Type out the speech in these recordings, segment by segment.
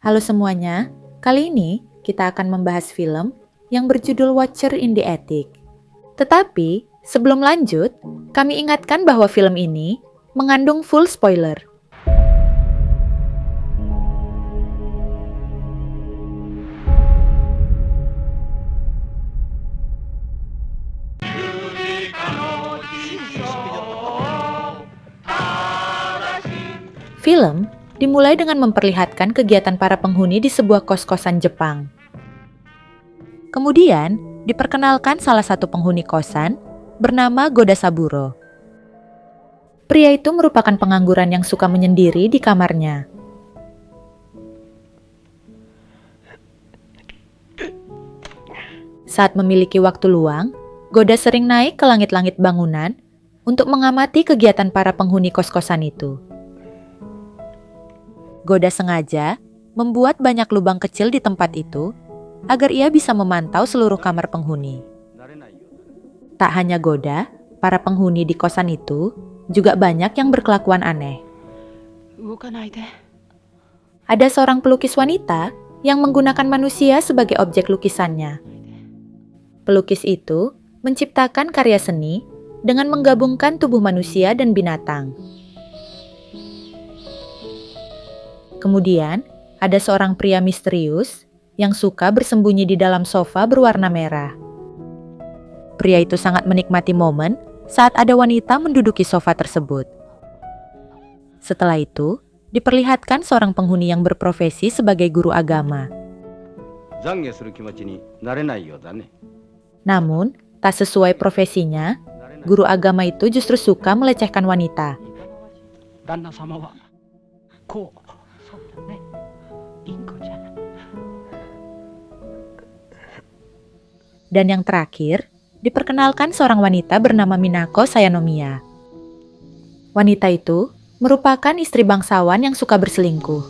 Halo semuanya, kali ini kita akan membahas film yang berjudul Watcher in the Attic. Tetapi, sebelum lanjut, kami ingatkan bahwa film ini mengandung full spoiler. Film dimulai dengan memperlihatkan kegiatan para penghuni di sebuah kos-kosan Jepang. Kemudian, diperkenalkan salah satu penghuni kosan bernama Goda Saburo. Pria itu merupakan pengangguran yang suka menyendiri di kamarnya. Saat memiliki waktu luang, Goda sering naik ke langit-langit bangunan untuk mengamati kegiatan para penghuni kos-kosan itu. Goda sengaja membuat banyak lubang kecil di tempat itu agar ia bisa memantau seluruh kamar penghuni. Tak hanya Goda, para penghuni di kosan itu juga banyak yang berkelakuan aneh. Ada seorang pelukis wanita yang menggunakan manusia sebagai objek lukisannya. Pelukis itu menciptakan karya seni dengan menggabungkan tubuh manusia dan binatang. Kemudian, ada seorang pria misterius yang suka bersembunyi di dalam sofa berwarna merah. Pria itu sangat menikmati momen saat ada wanita menduduki sofa tersebut. Setelah itu, diperlihatkan seorang penghuni yang berprofesi sebagai guru agama. Namun, tak sesuai profesinya, guru agama itu justru suka melecehkan wanita. Dan yang terakhir, diperkenalkan seorang wanita bernama Minako Sayanomiya. Wanita itu merupakan istri bangsawan yang suka berselingkuh.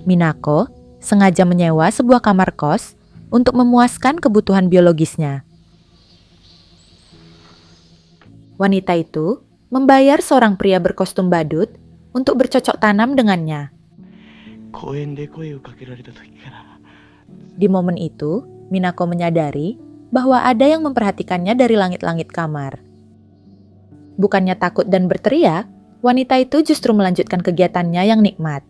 Minako sengaja menyewa sebuah kamar kos untuk memuaskan kebutuhan biologisnya. Wanita itu membayar seorang pria berkostum badut untuk bercocok tanam dengannya. Di momen itu, Minako menyadari bahwa ada yang memperhatikannya dari langit-langit kamar. Bukannya takut dan berteriak, wanita itu justru melanjutkan kegiatannya yang nikmat.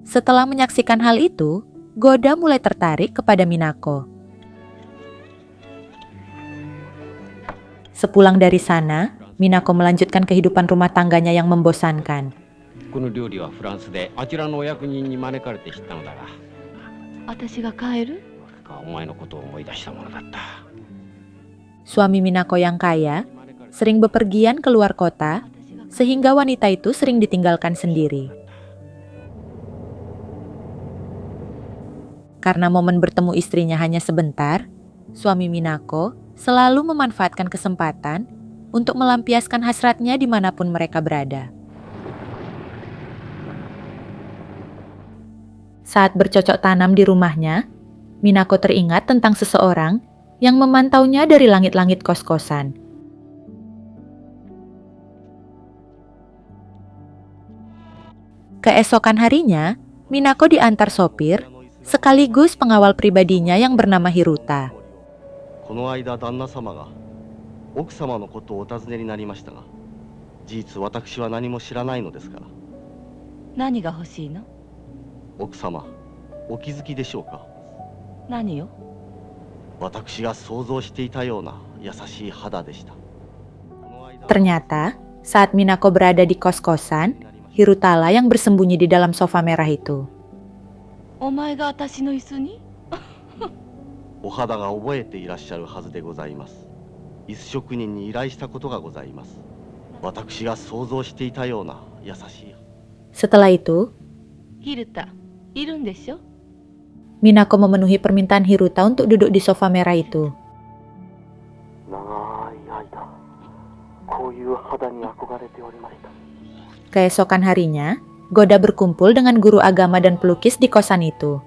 Setelah menyaksikan hal itu, Goda mulai tertarik kepada Minako. Sepulang dari sana, Minako melanjutkan kehidupan rumah tangganya yang membosankan. Suami Minako yang kaya sering bepergian keluar kota, sehingga wanita itu sering ditinggalkan sendiri. Karena momen bertemu istrinya hanya sebentar, suami Minako selalu memanfaatkan kesempatan untuk melampiaskan hasratnya dimanapun mereka berada. Saat bercocok tanam di rumahnya, Minako teringat tentang seseorang yang memantaunya dari langit-langit kos-kosan. Keesokan harinya, Minako diantar sopir sekaligus pengawal pribadinya yang bernama Hiruta. Ternyata, saat Minako berada di kos-kosan, Hirutala yang bersembunyi di dalam sofa merah itu. Setelah itu, Minako memenuhi permintaan Hiruta untuk duduk di sofa merah itu. Keesokan harinya, Goda berkumpul dengan guru agama dan pelukis di kosan itu.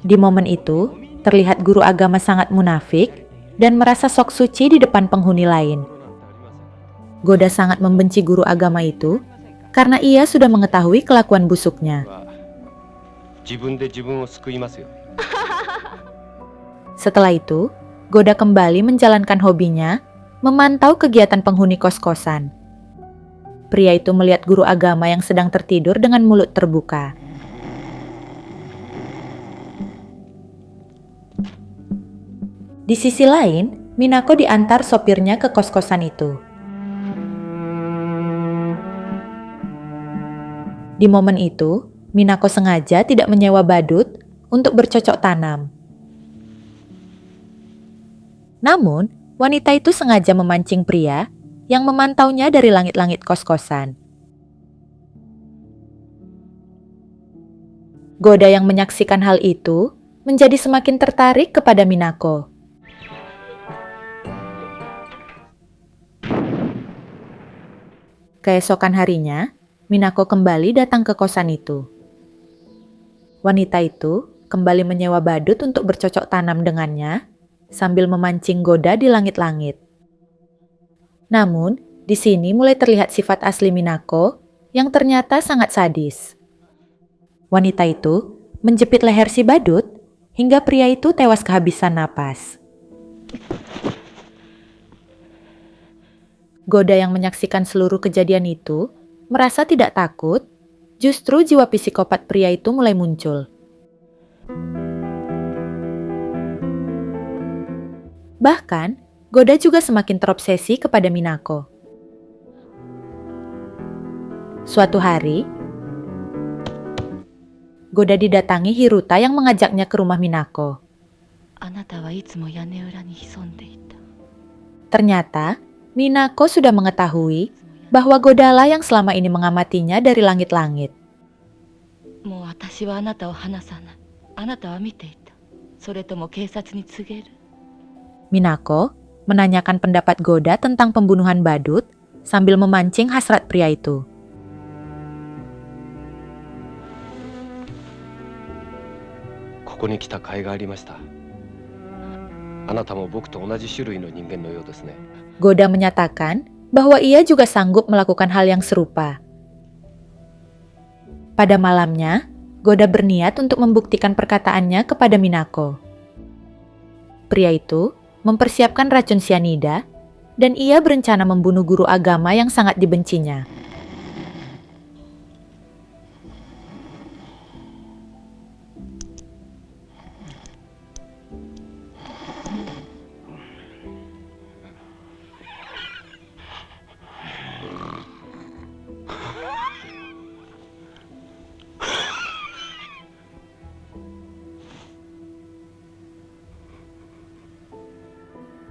Di momen itu, terlihat guru agama sangat munafik dan merasa sok suci di depan penghuni lain. Goda sangat membenci guru agama itu karena ia sudah mengetahui kelakuan busuknya. Setelah itu, Goda kembali menjalankan hobinya, memantau kegiatan penghuni kos-kosan. Pria itu melihat guru agama yang sedang tertidur dengan mulut terbuka. Di sisi lain, Minako diantar sopirnya ke kos-kosan itu. Di momen itu, Minako sengaja tidak menyewa badut untuk bercocok tanam. Namun, wanita itu sengaja memancing pria yang memantaunya dari langit-langit kos-kosan. Goda yang menyaksikan hal itu menjadi semakin tertarik kepada Minako. Keesokan harinya, Minako kembali datang ke kosan itu. Wanita itu kembali menyewa badut untuk bercocok tanam dengannya sambil memancing Goda di langit-langit. Namun, di sini mulai terlihat sifat asli Minako yang ternyata sangat sadis. Wanita itu menjepit leher si badut hingga pria itu tewas kehabisan napas. Goda yang menyaksikan seluruh kejadian itu merasa tidak takut, justru jiwa psikopat pria itu mulai muncul. Bahkan, Goda juga semakin terobsesi kepada Minako. Suatu hari, Goda didatangi Hiruta yang mengajaknya ke rumah Minako. Ternyata, Minako sudah mengetahui bahwa Goda lah yang selama ini mengamatinya dari langit-langit. Minako menanyakan pendapat Goda tentang pembunuhan badut sambil memancing hasrat pria itu. Goda menyatakan bahwa ia juga sanggup melakukan hal yang serupa. Pada malamnya, Goda berniat untuk membuktikan perkataannya kepada Minako. Pria itu mempersiapkan racun sianida, dan ia berencana membunuh guru agama yang sangat dibencinya.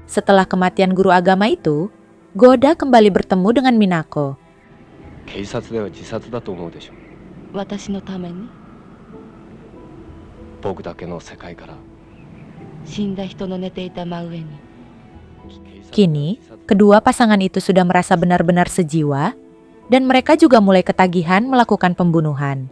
Setelah kematian guru agama itu, Goda kembali bertemu dengan Minako. Kini, kedua pasangan itu sudah merasa benar-benar sejiwa, dan mereka juga mulai ketagihan melakukan pembunuhan.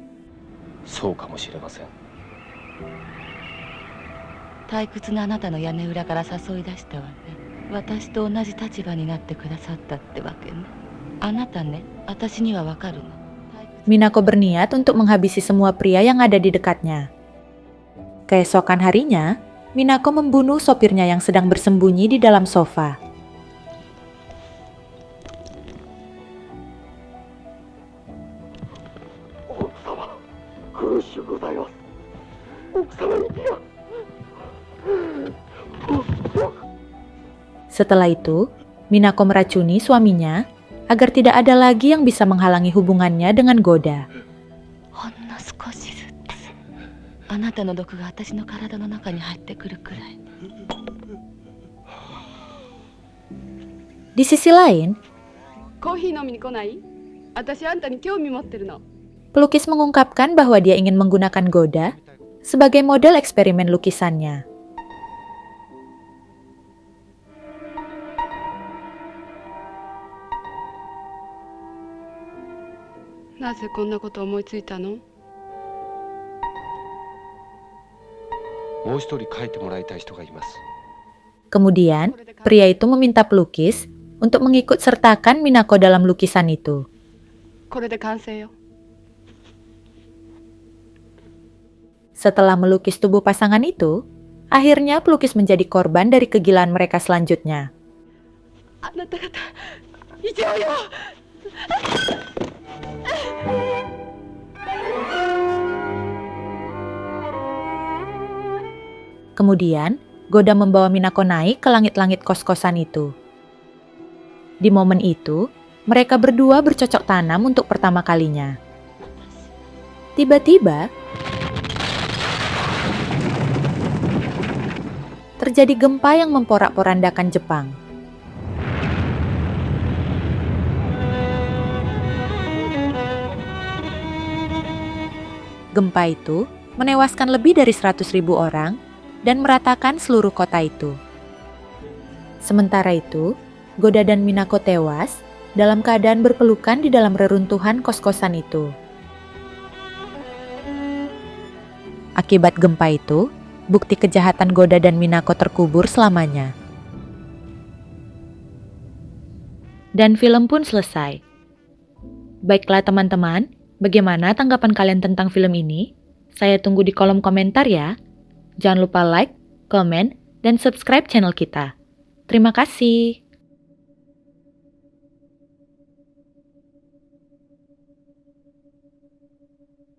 Minako berniat untuk menghabisi semua pria yang ada di dekatnya. Keesokan harinya, Minako membunuh sopirnya yang sedang bersembunyi di dalam sofa. Setelah itu, Minako meracuni suaminya agar tidak ada lagi yang bisa menghalangi hubungannya dengan Goda. Di sisi lain, pelukis mengungkapkan bahwa dia ingin menggunakan Goda sebagai model eksperimen lukisannya. もう一人描いてもらいたい人がいます。 Kemudian, pria itu meminta pelukis untuk mengikut sertakan Minako dalam lukisan itu. これで完成よ。 Setelah melukis tubuh pasangan itu, akhirnya pelukis menjadi korban dari kegilaan mereka selanjutnya. あなた方、以上よ。 Kemudian, Goda membawa Minako naik ke langit-langit kos-kosan itu. Di momen itu, mereka berdua bercocok tanam untuk pertama kalinya. Tiba-tiba, terjadi gempa yang memporak-porandakan Jepang. Gempa itu menewaskan lebih dari 100.000 orang dan meratakan seluruh kota itu. Sementara itu, Goda dan Minako tewas dalam keadaan berpelukan di dalam reruntuhan kos-kosan itu. Akibat gempa itu, bukti kejahatan Goda dan Minako terkubur selamanya. Dan film pun selesai. Baiklah teman-teman, bagaimana tanggapan kalian tentang film ini? Saya tunggu di kolom komentar ya. Jangan lupa like, komen, dan subscribe channel kita. Terima kasih.